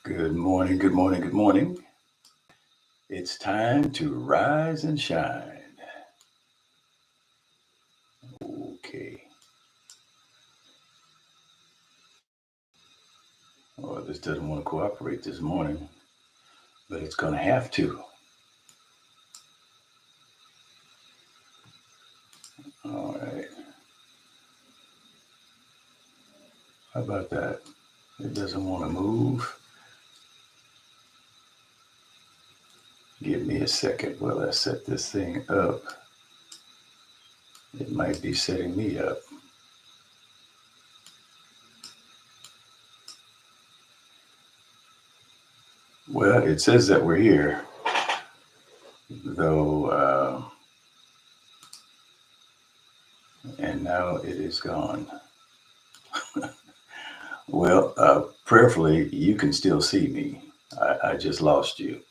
Good morning, good morning, good morning. It's time to rise and shine. Okay. Well, this doesn't want to cooperate this morning, but it's going to have to. All right. How about that? It doesn't want to move. Give me a second while I set this thing up. It might be setting me up. Well, it says that we're here, though, and now it is gone. Well, prayerfully, you can still see me. I just lost you.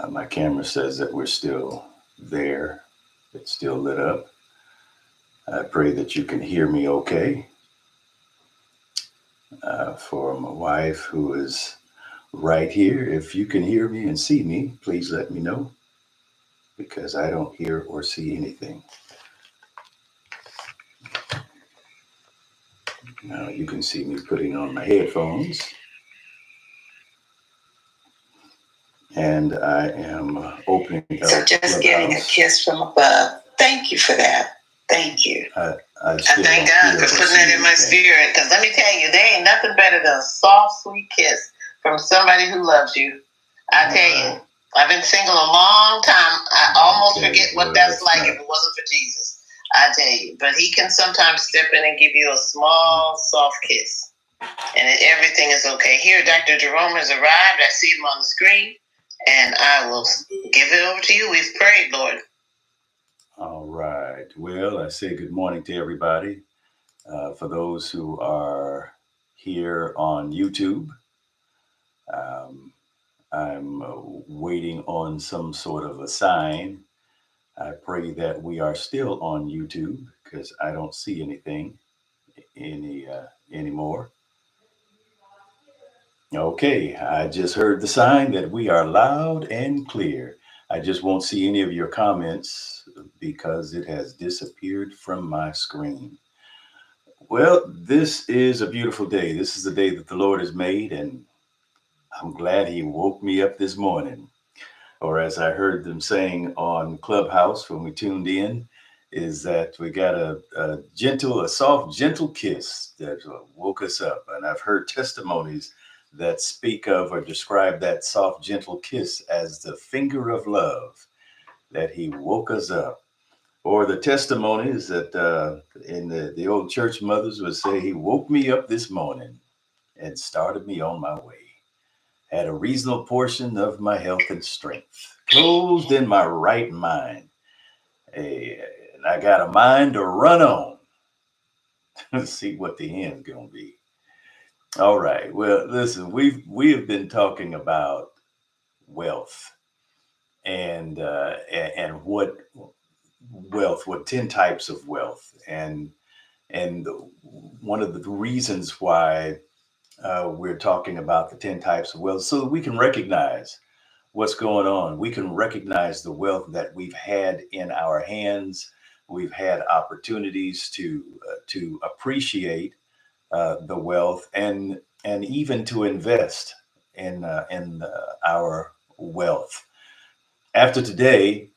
My camera says that we're still there. It's still lit up. I pray that you can hear me okay. For my wife, who is right here, if you can hear me and see me, please let me know because I don't hear or see anything. Now you can see me putting on my headphones, and I am opening up. So just getting a kiss from above. Thank you for that. Thank you. I thank God for putting that in my spirit. Because let me tell you, there ain't nothing better than a soft, sweet kiss from somebody who loves you. I tell you, I've been single a long time. I almost forget what that's like if it wasn't for Jesus. I tell you. But he can sometimes step in and give you a small, soft kiss. And everything is okay. Here, Dr. Jerome has arrived. I see him on the screen. And I will give it over to you. We've prayed, Lord. All right. Well, I say good morning to everybody. For those who are here on YouTube, um, I'm waiting on some sort of a sign. I pray that we are still on YouTube because I don't see anything anymore. Okay, I just heard the sign that we are loud and clear. I just won't see any of your comments because it has disappeared from my screen. Well, this is a beautiful day. This is the day that the Lord has made, and I'm glad He woke me up this morning. Or as I heard them saying on Clubhouse when we tuned in, is that we got a soft, gentle kiss that woke us up. And I've heard testimonies that speak of or describe that soft, gentle kiss as the finger of love, that He woke us up. Or the testimonies that in the old church mothers would say, He woke me up this morning and started me on my way. Had a reasonable portion of my health and strength, closed in my right mind. And I got a mind to run on. Let's see what the end's gonna be. All right. Well, listen, we have been talking about wealth and what wealth, what 10 types of wealth, and one of the reasons why we're talking about the 10 types of wealth so that we can recognize what's going on. We can recognize the wealth that we've had in our hands. We've had opportunities to appreciate the wealth and even to invest in our wealth. After today,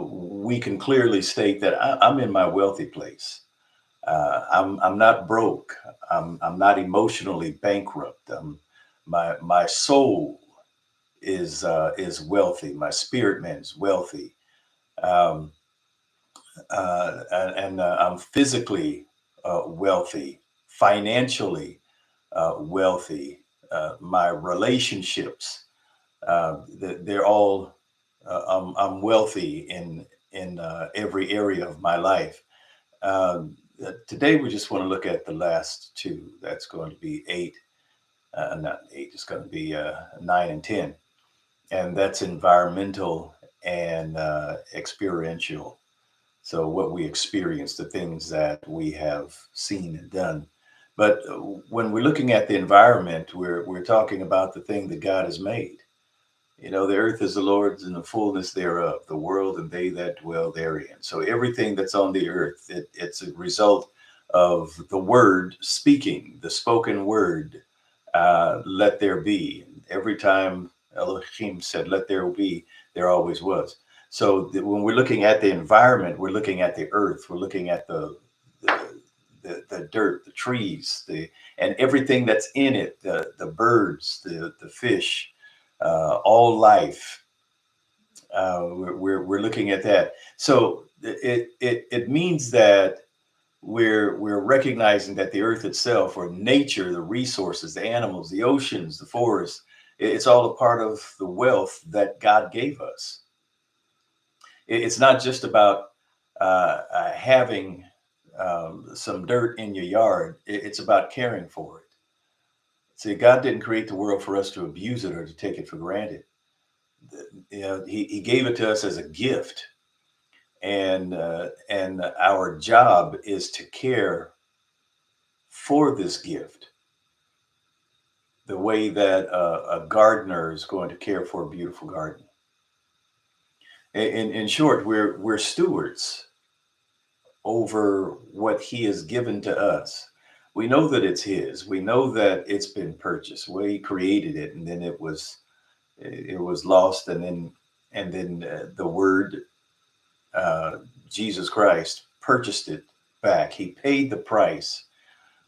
we can clearly state that I'm in my wealthy place. I'm not broke. I'm not emotionally bankrupt. My soul is wealthy. My spirit man is wealthy, um, and I'm physically wealthy, financially wealthy. My relationships, they're all. I'm wealthy in every area of my life. Today we just want to look at the last two. That's going to be eight, not eight. It's going to be 9 and 10, and that's environmental and experiential. So what we experience, the things that we have seen and done. But when we're looking at the environment, we're talking about the thing that God has made. You know, the earth is the Lord's and the fullness thereof, the world and they that dwell therein. So everything that's on the earth, it's a result of the word speaking, the spoken word, let there be. Every time Elohim said, let there be, there always was. So when we're looking at the environment, we're looking at the earth, we're looking at the, the dirt, the trees, and everything that's in it, the birds, the fish, all life. We're looking at that. So it means that we're recognizing that the earth itself, or nature, the resources, the animals, the oceans, the forests, it's all a part of the wealth that God gave us. It's not just about having some dirt in your yard. It's about caring for it. See, God didn't create the world for us to abuse it or to take it for granted. You know, he gave it to us as a gift, and our job is to care for this gift the way that a gardener is going to care for a beautiful garden. In short, we're stewards over what he has given to us. We know that it's his. We know that it's been purchased. Well, he created it, and then it was lost, and then the word, uh, Jesus Christ, purchased it back. He paid the price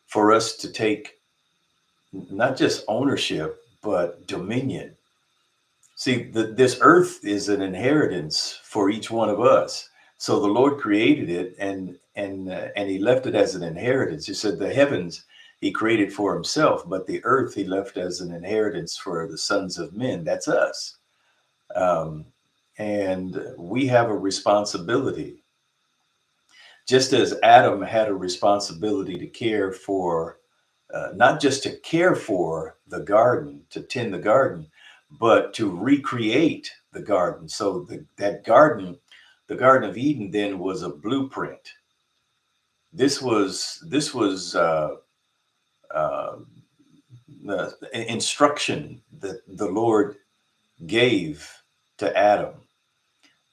for us to take not just ownership, but dominion. See, this earth is an inheritance for each one of us. So the Lord created it, and He left it as an inheritance. He said the heavens He created for Himself, but the earth He left as an inheritance for the sons of men. That's us, um, and we have a responsibility, just as Adam had a responsibility to care for, not just to care for the garden, to tend the garden, but to recreate the garden. So that garden, the Garden of Eden, then was a blueprint. This was uh, the instruction that the Lord gave to Adam.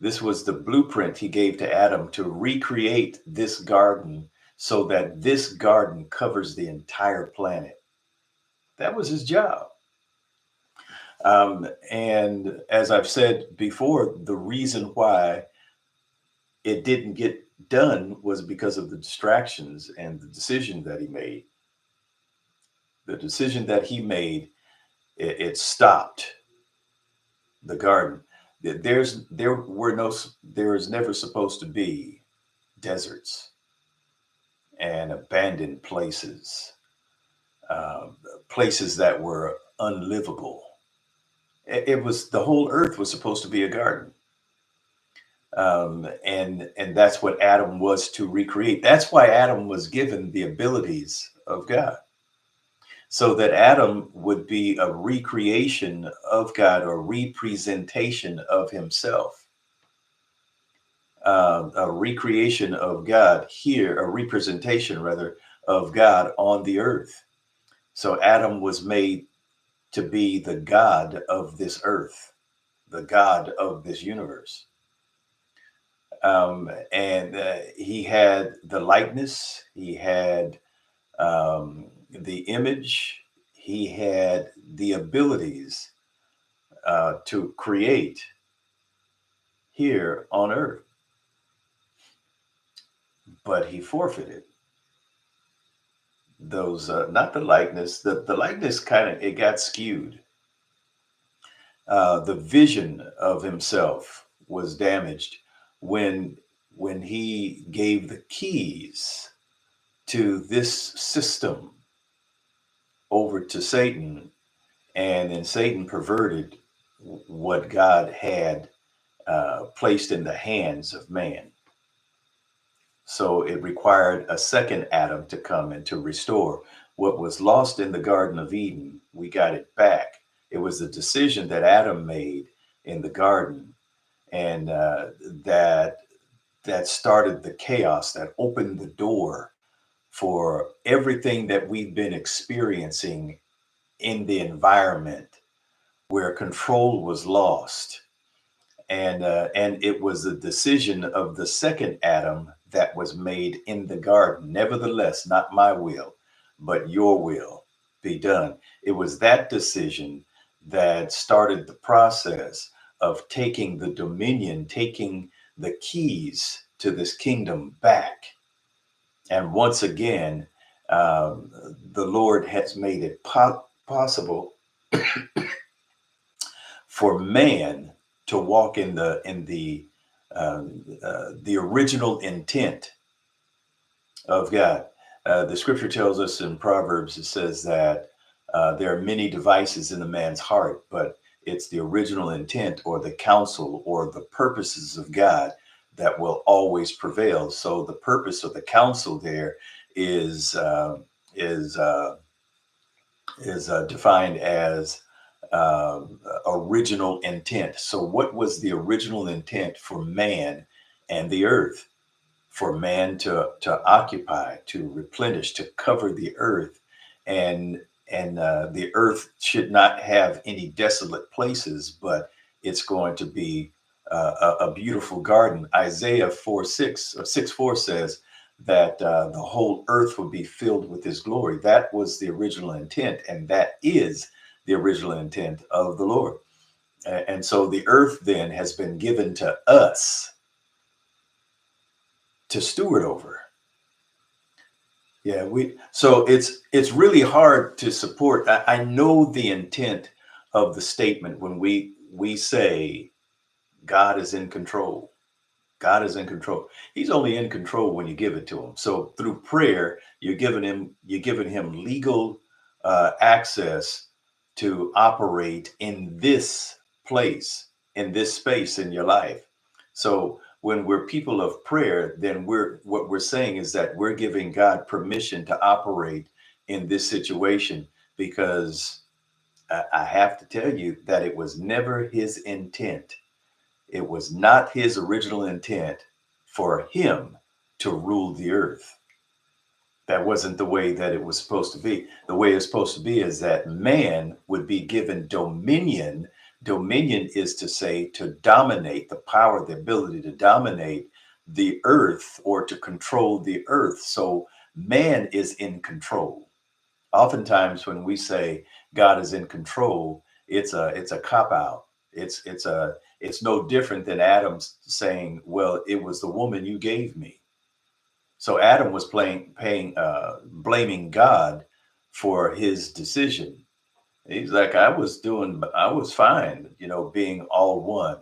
This was the blueprint He gave to Adam to recreate this garden so that this garden covers the entire planet. That was His job. And as I've said before, the reason why it didn't get done was because of the distractions and the decision that He made. The decision that He made, it stopped the garden. There is never supposed to be deserts and abandoned places, uh, places that were unlivable. It was, the whole earth was supposed to be a garden, and that's what Adam was to recreate. That's why Adam was given the abilities of God, so that Adam would be a recreation of God, or representation of Himself, a recreation of God here, a representation rather of God on the earth. So Adam was made to be the God of this earth, the God of this universe. And he had the likeness, he had the image, he had the abilities to create here on earth, but he forfeited those, not the likeness, the likeness kind of, it got skewed. The vision of himself was damaged when he gave the keys to this system over to Satan, and then Satan perverted what God had placed in the hands of man. So it required a second Adam to come and to restore what was lost in the Garden of Eden. We got it back. It was the decision that Adam made in the garden, and that that started the chaos, that opened the door for everything that we've been experiencing in the environment where control was lost. And it was a decision of the second Adam that was made in the garden. Nevertheless, not my will, but your will be done. It was that decision that started the process of taking the dominion, taking the keys to this kingdom back. And once again, the Lord has made it possible for man to walk in the original intent of God. The scripture tells us in Proverbs, it says that there are many devices in a man's heart, but it's the original intent or the counsel or the purposes of God that will always prevail. So the purpose of the counsel there is is uh, is defined as uh, original intent. So, what was the original intent for man and the earth? For man to occupy, to replenish, to cover the earth, and the earth should not have any desolate places, but it's going to be a beautiful garden. Isaiah 4:6 or 6:4 says that the whole earth will be filled with His glory. That was the original intent, and that is the original intent of the Lord. And so the earth then has been given to us to steward over. Yeah, we so it's really hard to support. I know the intent of the statement when we say God is in control. God is in control. He's only in control when you give it to him. So through prayer, you're giving him legal access to operate in this place, in this space in your life. So when we're people of prayer, then we're saying is that we're giving God permission to operate in this situation because I have to tell you that it was never his intent. It was not his original intent for him to rule the earth. That wasn't the way that it was supposed to be. The way it's supposed to be is that man would be given dominion. Dominion is to say to dominate, the power, the ability to dominate the earth or to control the earth. So man is in control. Oftentimes when we say God is in control, it's a cop out. It's no different than Adam saying, "Well, it was the woman you gave me." So Adam was blaming God for his decision. He's like, I was fine, being all one.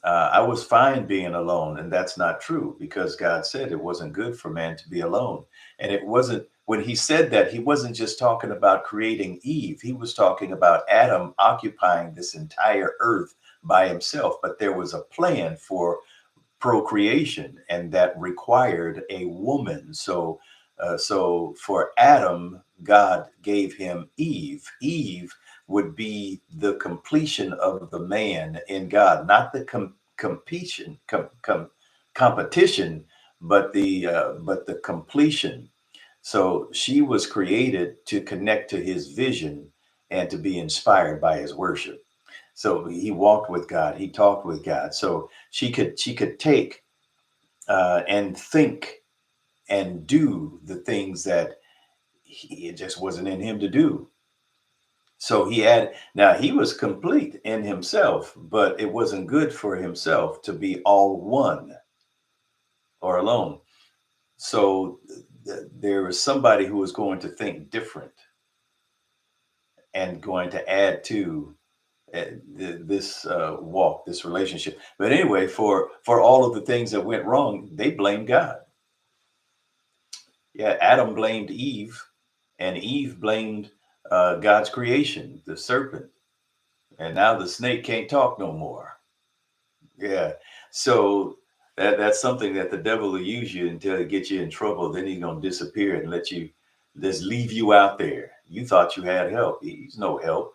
I was fine being alone, and that's not true because God said it wasn't good for man to be alone. And it wasn't when he said that, he wasn't just talking about creating Eve, he was talking about Adam occupying this entire earth by himself. But there was a plan for procreation, and that required a woman. So for Adam, God gave him Eve. Eve would be the completion of the man in God, not the competition, but the completion. So she was created to connect to his vision and to be inspired by his worship. So he walked with God, he talked with God. So she could take and think and do the things that it just wasn't in him to do. So now he was complete in himself, but it wasn't good for himself to be all one or alone. So there was somebody who was going to think different and going to add to this walk, this relationship. But anyway, for all of the things that went wrong, they blamed God. Yeah, Adam blamed Eve, and Eve blamed God's creation, the serpent. And now the snake can't talk no more. Yeah. So that's something that the devil will use you until he gets you in trouble. Then he's gonna disappear and let you just leave you out there. You thought you had help. He's no help.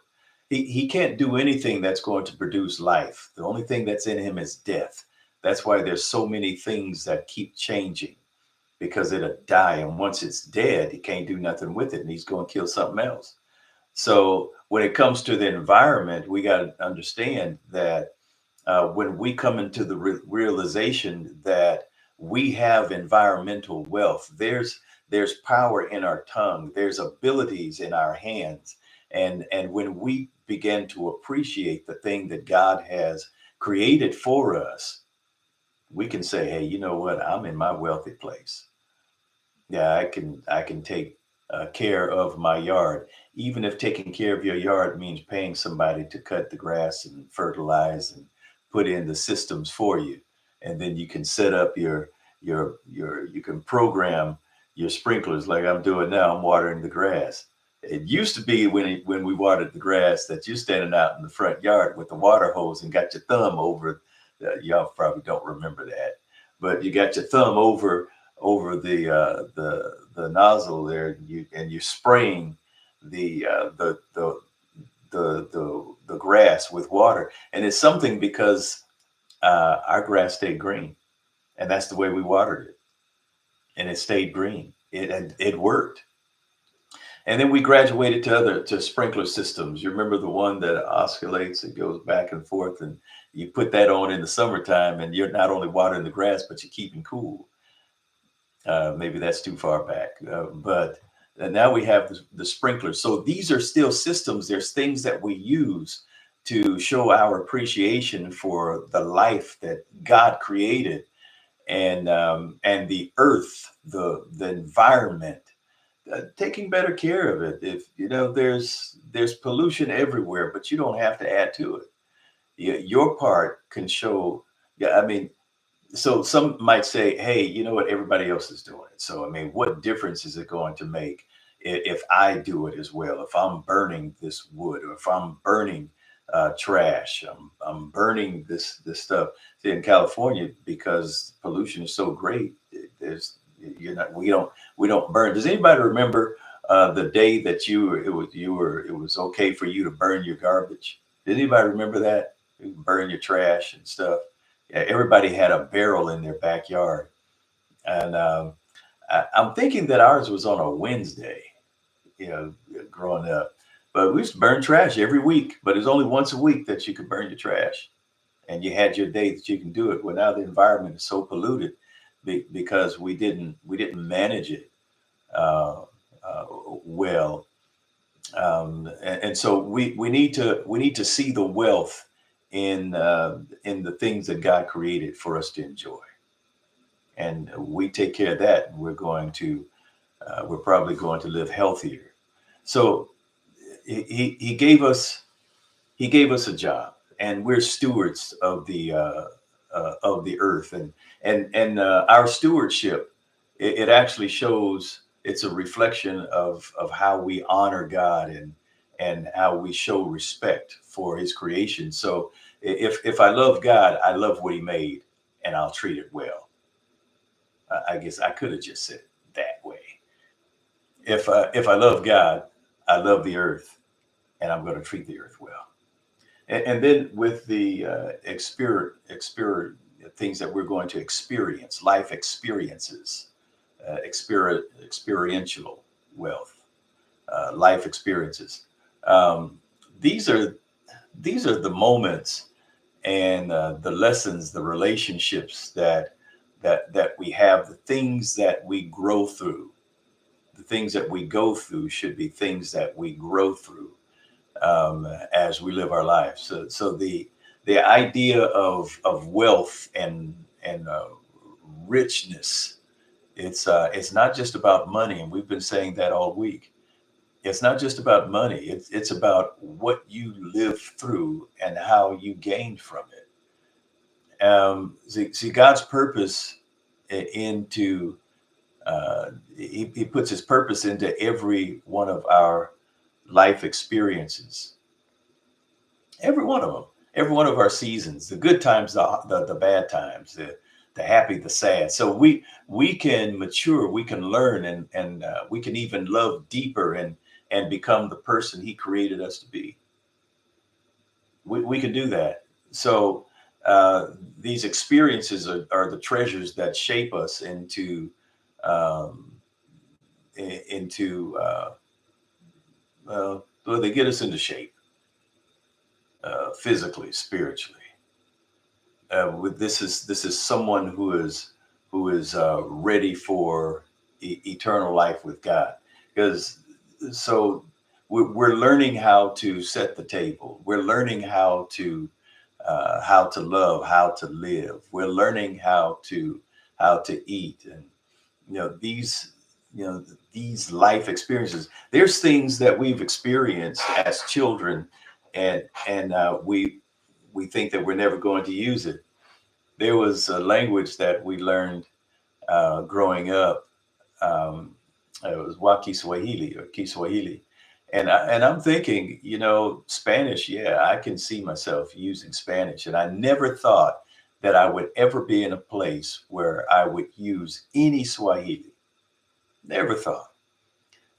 He can't do anything that's going to produce life. The only thing that's in him is death. That's why there's so many things that keep changing, because it'll die. And once it's dead, he can't do nothing with it. And he's going to kill something else. So when it comes to the environment, we got to understand that when we come into the realization that we have environmental wealth, there's power in our tongue, there's abilities in our hands, and when we begin to appreciate the thing that God has created for us, we can say, hey, you know what, I'm in my wealthy place. Yeah, I can take care of my yard, even if taking care of your yard means paying somebody to cut the grass and fertilize and put in the systems for you, and then you can set up your you can program your sprinklers like I'm doing now. I'm watering the grass. It used to be when we watered the grass that you're standing out in the front yard with the water hose and got your thumb over. Y'all probably don't remember that, but you got your thumb over the nozzle there, and you're spraying the the grass with water, and it's something because our grass stayed green, and that's the way we watered it, and it stayed green. It worked. And then we graduated to sprinkler systems. You remember the one that oscillates, it goes back and forth, and you put that on in the summertime, and you're not only watering the grass, but you're keeping cool. Maybe that's too far back, but now we have the sprinklers. So these are still systems. There's things that we use to show our appreciation for the life that God created, and the earth, the environment, taking better care of it. If you know there's pollution everywhere, but you don't have to add to it. Your part can show. Yeah, I mean, so some might say, hey, you know what, everybody else is doing it, so I mean, what difference is it going to make if I do it as well? If I'm burning this wood, or if I'm burning trash, I'm burning this stuff. See, in California, because pollution is so great, there's you're not we don't burn. Does anybody remember the day that it was okay for you to burn your garbage? Did anybody remember that? You burn your trash and stuff. Yeah, everybody had a barrel in their backyard, and I'm thinking that ours was on a Wednesday. You know, growing up, but we used to burn trash every week. But it's only once a week that you could burn your trash, and you had your day that you can do it. Well, now the environment is so polluted because we didn't manage it uh, well, and so we need to see the wealth in the things that God created for us to enjoy, and we take care of that, and we're probably going to live healthier. So he gave us a job, and we're stewards of the earth, and our stewardship, it actually shows, it's a reflection of how we honor God, and how we show respect for His creation. So if I love God, I love what He made, and I'll treat it well. I guess I could have just said it that way. If I love God, I love the earth, and I'm going to treat the earth well. And then with the things that we're going to experience, life experiences, experiential wealth, life experiences. Um, these are the moments, and the lessons, the relationships that we have, the things that we grow through. The things that we go through should be things that we grow through as we live our lives. So the idea of wealth and richness, it's not just about money, and we've been saying that all week. It's not just about money. It's about what you live through and how you gained from it. See, God's purpose into he puts His purpose into every one of our life experiences, every one of them, every one of our seasons, the good times, the bad times, the happy, the sad. So we can mature, we can learn, and we can even love deeper, and become the person He created us to be. We can do that. So uh, these experiences are the treasures that shape us um, into well, they get us into shape physically, spiritually. This is someone who is ready for eternal life with God, because so we're learning how to set the table. We're learning how to love, how to live. We're learning how to eat, and you know these you know these life experiences. There's things that we've experienced as children, and we think that we're never going to use it. There was a language that we learned growing up. Um, it was Wakiswahili or Kiswahili. And I'm thinking, Spanish, yeah, I can see myself using Spanish. And I never thought that I would ever be in a place where I would use any Swahili. Never thought.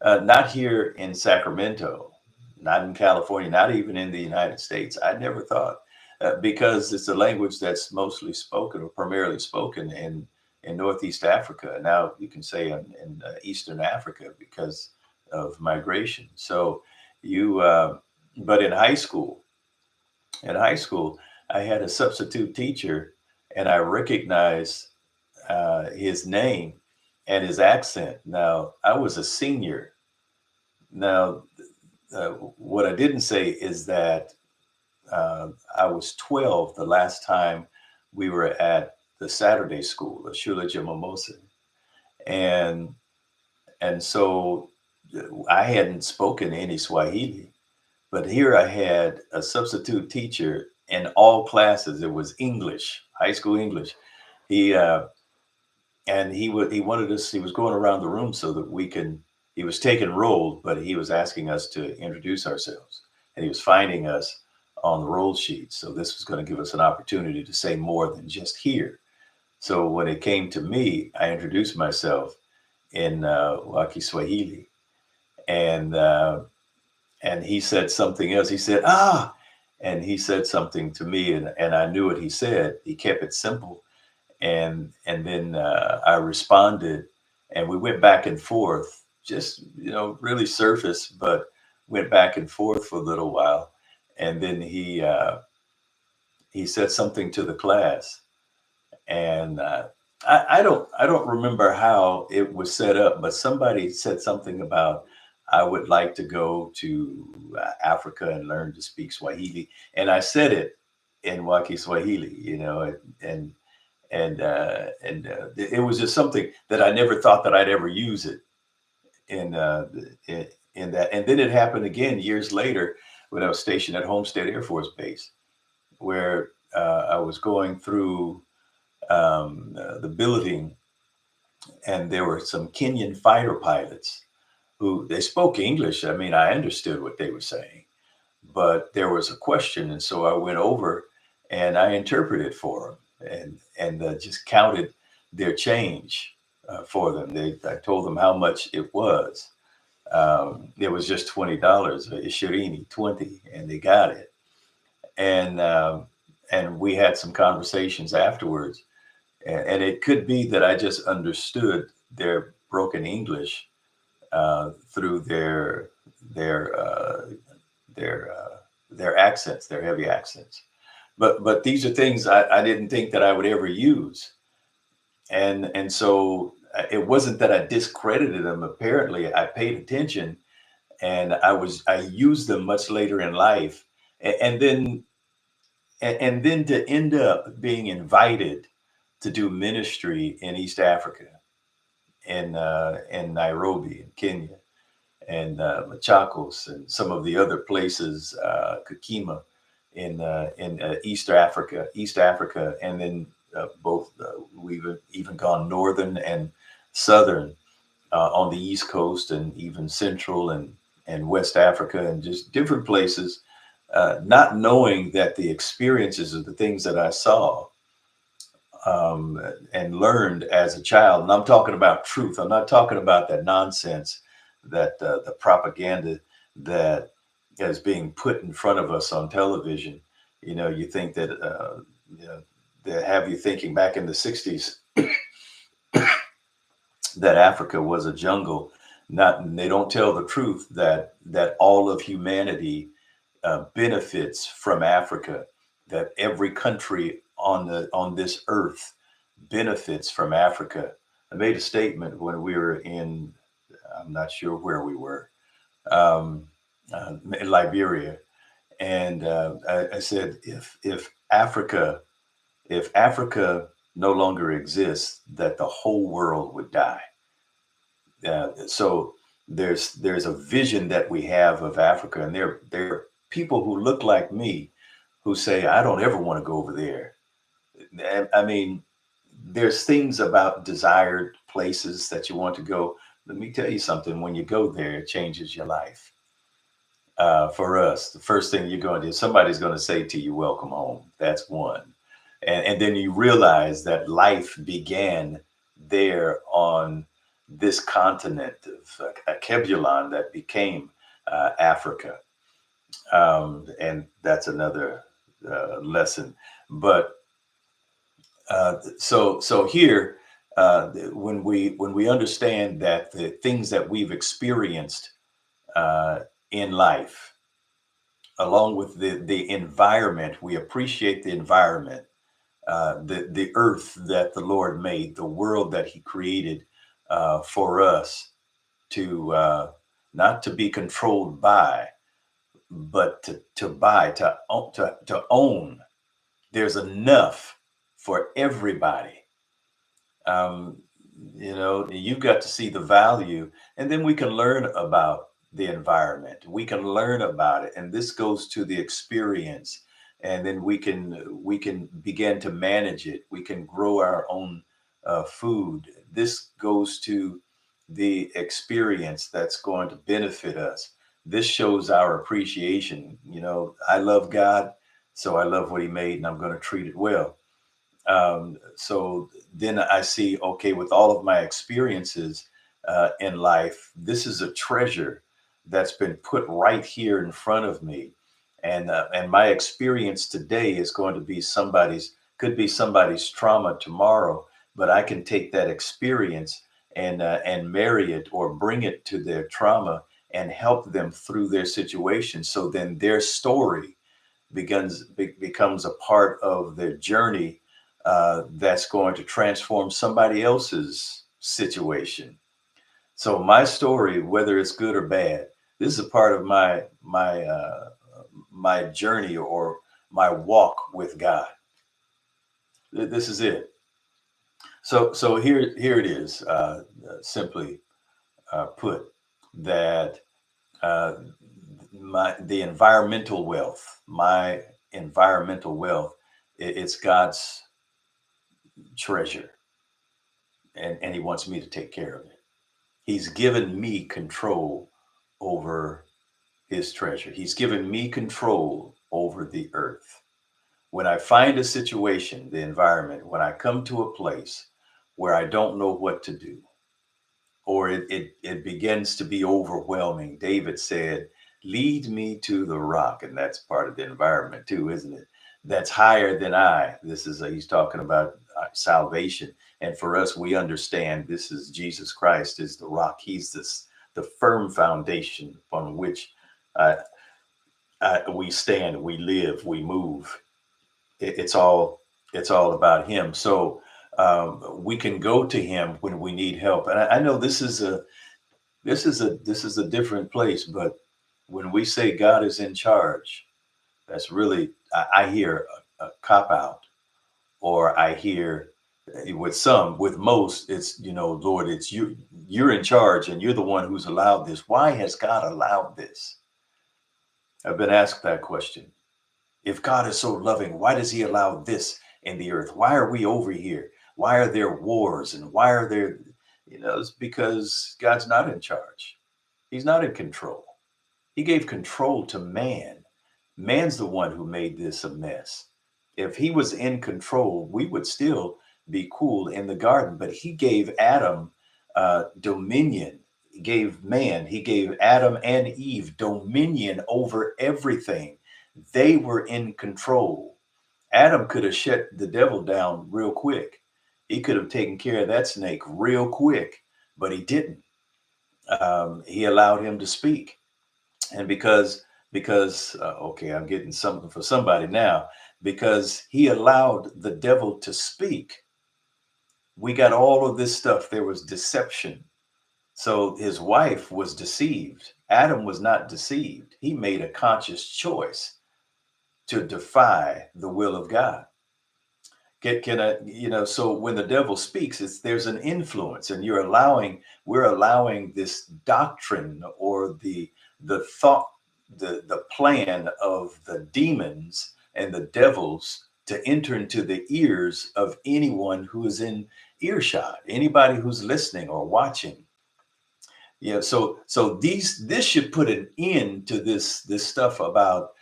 Not here in Sacramento, not in California, not even in the United States. I never thought, because it's a language that's mostly spoken or primarily spoken in Northeast Africa. Now you can say in Eastern Africa because of migration. So but in high school, I had a substitute teacher, and I recognized his name and his accent. Now I was a senior. Now, what I didn't say is that I was 12 the last time we were at the Saturday school, the Shule Jimamosa, and so I hadn't spoken any Swahili, but here I had a substitute teacher in all classes. It was English, high school English. He and he wanted us. He was going around the room so that we can. He was taking roll, but he was asking us to introduce ourselves, and he was finding us on the roll sheet. So this was going to give us an opportunity to say more than just here. So when it came to me, I introduced myself in Waki Swahili, and he said something else. He said, "Ah," and he said something to me, and I knew what he said. He kept it simple, and then I responded, and we went back and forth, just really surface, but went back and forth for a little while, and then he said something to the class, and I don't remember how it was set up, but somebody said something about I would like to go to Africa and learn to speak Swahili, and I said it in Waki Swahili, and it was just something that I never thought that I'd ever use it in in that. And then it happened again years later when I was stationed at Homestead Air Force Base, where I was going through the billeting, and there were some Kenyan fighter pilots who they spoke English. I mean, I understood what they were saying, but there was a question, and so I went over and I interpreted for them, and just counted their change for them. I told them how much it was. It was just $20, Ishirini 20, and they got it. And we had some conversations afterwards, and it could be that I just understood their broken English through their their their accents, their heavy accents. But these are things I didn't think that I would ever use, and so it wasn't that I discredited them. Apparently, I paid attention, and I used them much later in life, and then and then to end up being invited to do ministry in East Africa, in Nairobi, in Kenya, and Machakos, and some of the other places, Kakima, in East Africa, and then both we've even gone northern and southern on the East Coast, and even Central and West Africa, and just different places, not knowing that the experiences of the things that I saw um, and learned as a child. And I'm talking about truth. I'm not talking about that nonsense, that the propaganda that is being put in front of us on television. You think that you know, that have you thinking back in the 60s that Africa was a jungle. Not, they don't tell the truth that all of humanity benefits from Africa. That every country on this earth benefits from Africa. I made a statement when we were in, I'm not sure where we were, um, in Liberia, and I said, if Africa no longer exists, that the whole world would die. So there's a vision that we have of Africa, and there are people who look like me who say, I don't ever want to go over there. And, I mean, there's things about desired places that you want to go. Let me tell you something. When you go there, it changes your life. For us, the first thing you're going to do, somebody's going to say to you, welcome home. That's one. And then you realize that life began there on this continent of Kebulon that became Africa. And that's another lesson. But so here, when we understand that the things that we've experienced in life, along with the environment, we appreciate the environment, the earth that the Lord made, the world that He created for us to not to be controlled by, but to buy, to own. There's enough for everybody. Um, you've got to see the value, and then we can learn about the environment. We can learn about it, and this goes to the experience, and then we can begin to manage it. We can grow our own food. This goes to the experience that's going to benefit us. This shows our appreciation. I love God, so I love what He made, and I'm going to treat it well. So then I see, okay, with all of my experiences in life, this is a treasure that's been put right here in front of me, and my experience today is going to be could be somebody's trauma tomorrow, but I can take that experience and marry it or bring it to their trauma and help them through their situation. So then their story becomes a part of their journey that's going to transform somebody else's situation. So my story, whether it's good or bad, this is a part of my journey or my walk with God. This is it. So here it is, simply put, that uh, the environmental wealth, my environmental wealth, it's God's treasure, and He wants me to take care of it. He's given me control over His treasure. He's given me control over the earth. When I find a situation, the environment, when I come to a place where I don't know what to do, or it begins to be overwhelming, David said, lead me to the rock. And that's part of the environment too, isn't it? That's higher than I. He's talking about salvation. And for us, we understand this is Jesus Christ is the rock. He's the firm foundation upon which uh, we stand, we live, we move. It's all about Him. So we can go to Him when we need help. And I know this is a different place, but when we say God is in charge, that's really I hear a cop out, or I hear with most, it's Lord, it's you. You're in charge, and you're the one who's allowed this. Why has God allowed this? I've been asked that question. If God is so loving, why does He allow this in the earth? Why are we over here? Why are there wars, and why are there? It's because God's not in charge. He's not in control. He gave control to man. Man's the one who made this a mess. If He was in control, we would still be cool in the garden. But He gave Adam dominion. He gave Adam and Eve dominion over everything. They were in control. Adam could have shut the devil down real quick. He could have taken care of that snake real quick, but he didn't. He allowed him to speak. And because okay, I'm getting something for somebody now. Because he allowed the devil to speak, we got all of this stuff. There was deception. So his wife was deceived. Adam was not deceived. He made a conscious choice to defy the will of God. Can I, so when the devil speaks, there's an influence, and we're allowing this doctrine, or the thought, the plan of the demons and the devils to enter into the ears of anyone who is in earshot, anybody who's listening or watching. Yeah, so this should put an end to this stuff about,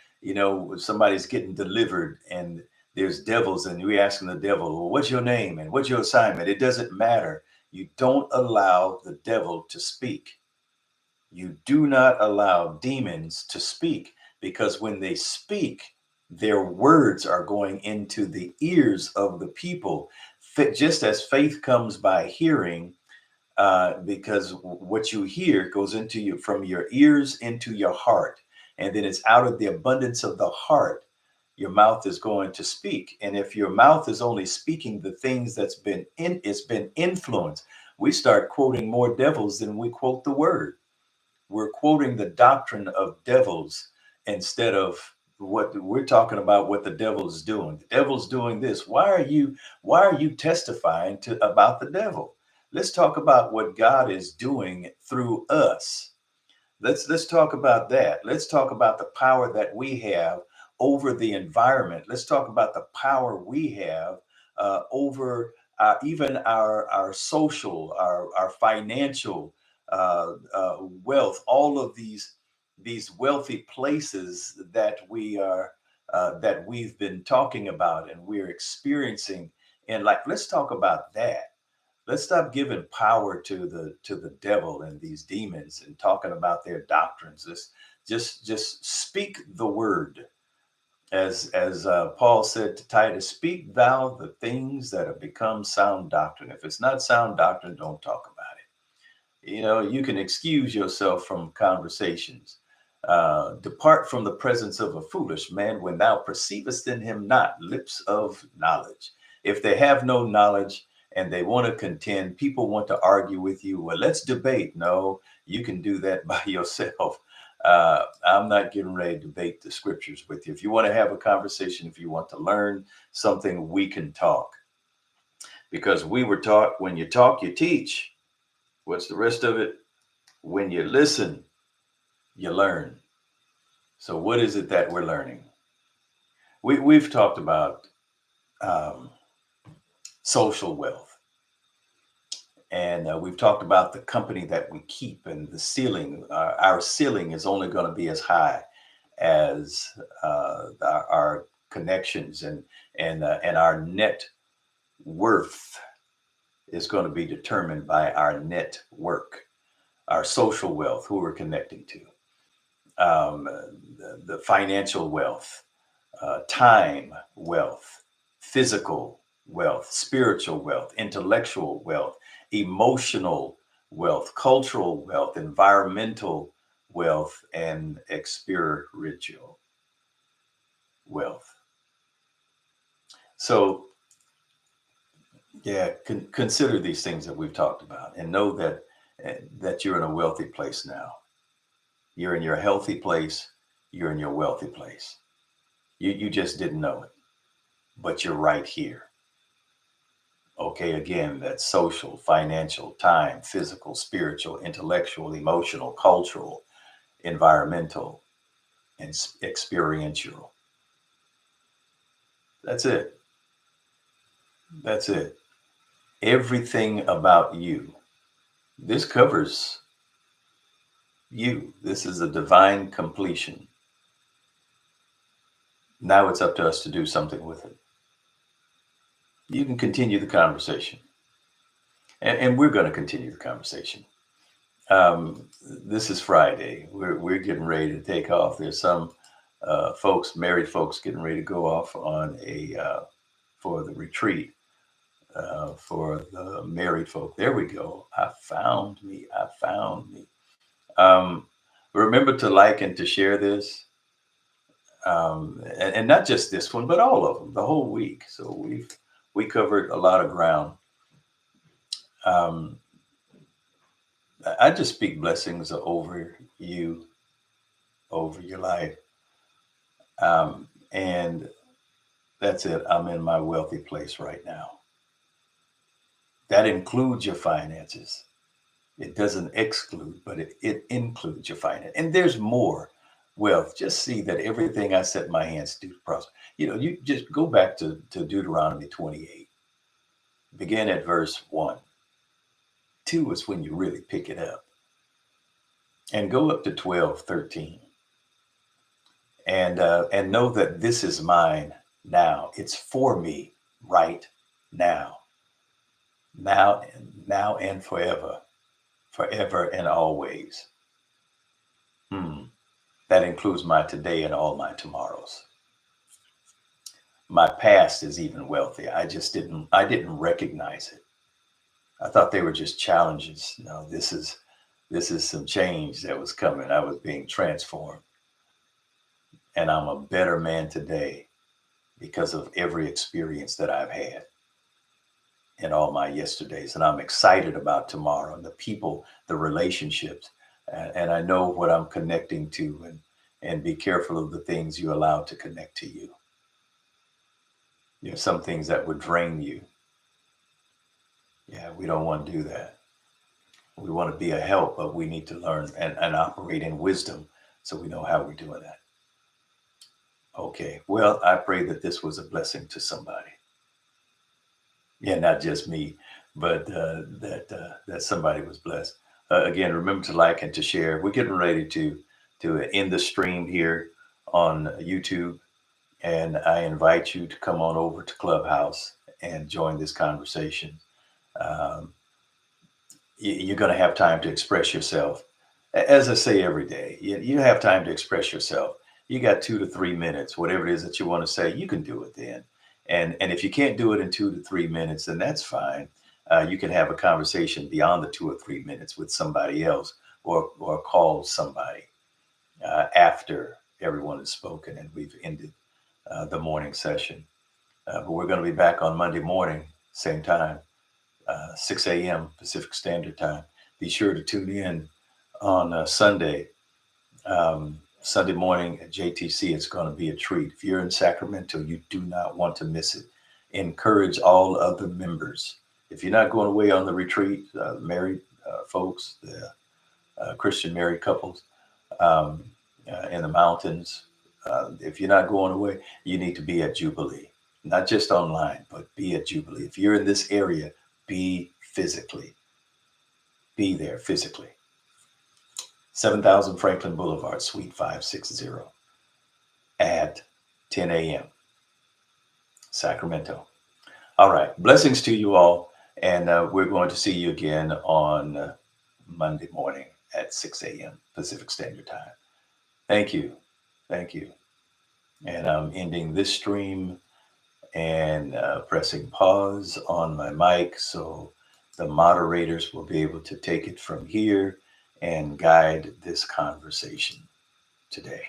somebody's getting delivered and there's devils, and we asking the devil, well, what's your name and what's your assignment? It doesn't matter. You don't allow the devil to speak. You do not allow demons to speak, because when they speak, their words are going into the ears of the people. Just as faith comes by hearing, because what you hear goes into you from your ears into your heart, and then it's out of the abundance of the heart your mouth is going to speak. And if your mouth is only speaking the things it's been influenced, we start quoting more devils than we quote the word. We're quoting the doctrine of devils instead of what we're talking about, what the devil's doing. The devil's doing this. Why are you testifying about the devil? Let's talk about what God is doing through us. Let's talk about that. Let's talk about the power that we have over the environment. Let's talk about the power we have over even our social, our financial wealth. All of these wealthy places that we've been talking about and we're experiencing. And like, let's talk about that. Let's stop giving power to the devil and these demons and talking about their doctrines. Let's just speak the word, as Paul said to Titus, speak thou the things that have become sound doctrine. If it's not sound doctrine, don't talk about it. You can excuse yourself from conversations. Depart from the presence of a foolish man when thou perceivest in him not lips of knowledge. If they have no knowledge and they want to contend, people want to argue with you. Well, let's debate. No, you can do that by yourself. I'm not getting ready to debate the scriptures with you. If you want to have a conversation, if you want to learn something, we can talk. Because we were taught, when you talk, you teach. What's the rest of it? When you listen, you learn. So what is it that we're learning? We've talked about social wealth. And we've talked about the company that we keep, and the ceiling. Our ceiling is only going to be as high as our connections, and our net worth is going to be determined by our network, our social wealth, who we're connecting to, the financial wealth, time wealth, physical wealth, spiritual wealth, intellectual wealth, emotional wealth, cultural wealth, environmental wealth, and experiential wealth. So, yeah, consider these things that we've talked about, and know that you're in a wealthy place now. You're in your healthy place. You're in your wealthy place. You just didn't know it, but you're right here. Okay, again, that's social, financial, time, physical, spiritual, intellectual, emotional, cultural, environmental, and experiential. That's it. That's it. Everything about you. This covers you. This is a divine completion. Now it's up to us to do something with it. You can continue the conversation. And we're going to continue the conversation. This is Friday. We're getting ready to take off. There's some folks, married folks, getting ready to go off on a for the retreat for the married folk. There we go. I found me. I found me. Um, Remember to like and to share this, and not just this one, but all of them, the whole week. So we covered a lot of ground. Um, I just speak blessings over your life, and that's it. I'm in my wealthy place right now. That includes your finances. It doesn't exclude, but it includes your finance. And there's more wealth. Just see that everything I set my hands to prosper. You know, you just go back to Deuteronomy 28, begin at verse 1. 2 is when you really pick it up. And go up to 12, 13. And know that this is mine now. It's for me right now. Now and forever. Forever and always. Hmm. That includes my today and all my tomorrows. My past is even wealthy. I didn't recognize it. I thought they were just challenges. No, this is some change that was coming. I was being transformed, and I'm a better man today because of every experience that I've had in all my yesterdays. And I'm excited about tomorrow and the people, the relationships, and I know what I'm connecting to, and be careful of the things you allow to connect to you. You know, some things that would drain you. Yeah, we don't want to do that. We want to be a help, but we need to learn and operate in wisdom so we know how we're doing that. Okay. Well, I pray that this was a blessing to somebody. Yeah, not just me, but that somebody was blessed. Again, remember to like and to share. We're getting ready to end the stream here on YouTube, and I invite you to come on over to Clubhouse and join this conversation. Um, you're going to have time to express yourself. As I say every day, you have time to express yourself. You got 2 to 3 minutes, whatever it is that you want to say, you can do it then. And if you can't do it in 2 to 3 minutes, then that's fine. You can have a conversation beyond the 2 or 3 minutes with somebody else, or call somebody after everyone has spoken and we've ended the morning session. But we're going to be back on Monday morning, same time, 6 a.m. Pacific Standard Time. Be sure to tune in on Sunday morning at JTC. It's going to be a treat. If you're in Sacramento, you do not want to miss it. Encourage all other members. If you're not going away on the retreat, married folks, the Christian married couples um, in the mountains, if you're not going away, you need to be at Jubilee. Not just online, but be at Jubilee. If you're in this area, be there physically. 7000 Franklin Boulevard, Suite 560 at 10 a.m. Sacramento. All right. Blessings to you all. And we're going to see you again on Monday morning at 6 a.m. Pacific Standard Time. Thank you. Thank you. And I'm ending this stream and pressing pause on my mic so the moderators will be able to take it from here and guide this conversation today.